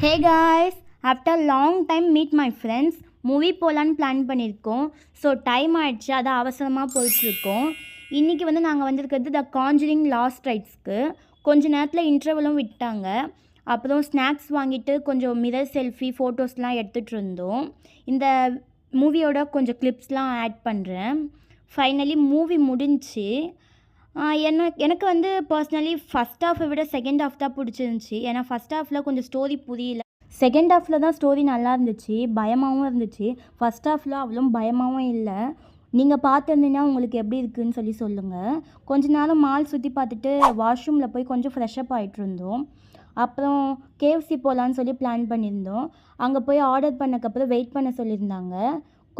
Hey guys, after long time meet my friends. Movie போகலான்னு plan பண்ணியிருக்கோம். So time ஆகிடுச்சு, அதை அவசரமாக போயிட்டுருக்கோம். இன்றைக்கி நாங்கள் வந்திருக்கிறது த காஞ்சரிங் லாஸ்ட் ரைட்ஸ்க்கு. கொஞ்ச நேரத்தில் இன்டர்வலும் விட்டாங்க. அப்புறம் ஸ்நாக்ஸ் வாங்கிட்டு கொஞ்சம் மிரர் செல்ஃபி ஃபோட்டோஸ்லாம் எடுத்துகிட்டு இருந்தோம். இந்த மூவியோட கொஞ்சம் கிளிப்ஸ்லாம் ஆட் பண்ணுறேன். ஃபைனலி மூவி முடிஞ்சிச்சு. எனக்கு பர்சனலி ஃபஸ்ட் ஹாஃபை விட செகண்ட் ஹாஃப் தான் பிடிச்சிருந்துச்சி. ஏன்னா ஃபஸ்ட் ஹாஃபில் கொஞ்சம் ஸ்டோரி புரியல. செகண்ட் ஹாஃபில் தான் ஸ்டோரி நல்லா இருந்துச்சு, பயமாகவும் இருந்துச்சு. ஃபஸ்ட் ஹாஃபில் அவ்வளோ பயமாகவும் இல்லை. நீங்கள் பார்த்துருந்தீங்கன்னா உங்களுக்கு எப்படி இருக்குதுன்னு சொல்லுங்கள். கொஞ்ச நேரம் மால் சுற்றி பார்த்துட்டு வாஷ்ரூமில் போய் கொஞ்சம் ஃப்ரெஷ்அப் ஆகிட்டு இருந்தோம். அப்புறம் கேஎஃப்சி போகலான்னு சொல்லி பிளான் பண்ணியிருந்தோம். அங்கே போய் ஆர்டர் பண்ணக்கப்புறம் வெயிட் பண்ண சொல்லியிருந்தாங்க.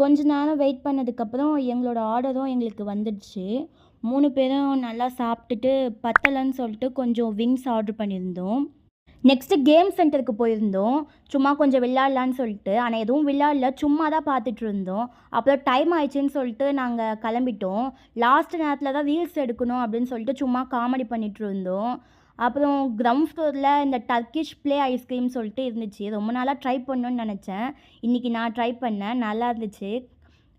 கொஞ்ச நேரம் வெயிட் பண்ணதுக்கப்புறம் எங்களோட ஆர்டரும் எங்களுக்கு வந்துடுச்சு. 3 பேரும் நல்லா சாப்பிட்டுட்டு பத்தலைன்னு சொல்லிட்டு கொஞ்சம் விங்ஸ் ஆர்டர் பண்ணியிருந்தோம். நெக்ஸ்ட்டு கேம் சென்டருக்கு போயிருந்தோம், சும்மா கொஞ்சம் விளையாடலான்னு சொல்லிட்டு. ஆனால் எதுவும் விளையாடல, சும்மா தான் பார்த்துட்டு இருந்தோம். அப்புறம் டைம் ஆயிடுச்சுன்னு சொல்லிட்டு நாங்கள் கிளம்பிட்டோம். லாஸ்ட் நேரத்தில் தான் ரீல்ஸ் எடுக்கணும் அப்படின்னு சொல்லிட்டு சும்மா காமெடி பண்ணிகிட்டு இருந்தோம். அப்புறம் கிரவுண்ட் ஃப்ளோரில் இந்த டர்க்கிஷ் ப்ளே ஐஸ்கிரீம் சொல்லிட்டு இருந்துச்சு. ரொம்ப நாளாக ட்ரை பண்ணணுன்னு நினச்சேன். இன்றைக்கி நான் ட்ரை பண்ணேன், நல்லா இருந்துச்சு.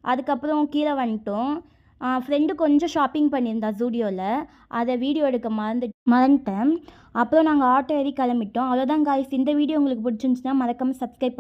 அதுக்கப்புறம் கீழே வந்துட்டோம். ஃப்ரெண்டு கொஞ்சம் ஷாப்பிங் பண்ணியிருந்தா ஜூடியோவில், அதை வீடியோ எடுக்க மறந்துட்டேன். அப்புறம் நாங்கள் ஆட்டோ ஏறி கிளம்பிட்டோம். அவ்வளோதான் காய்ஸ், இந்த வீடியோ உங்களுக்கு பிடிச்சிருந்துச்சுன்னா மறக்காமல் சப்ஸ்கிரைப்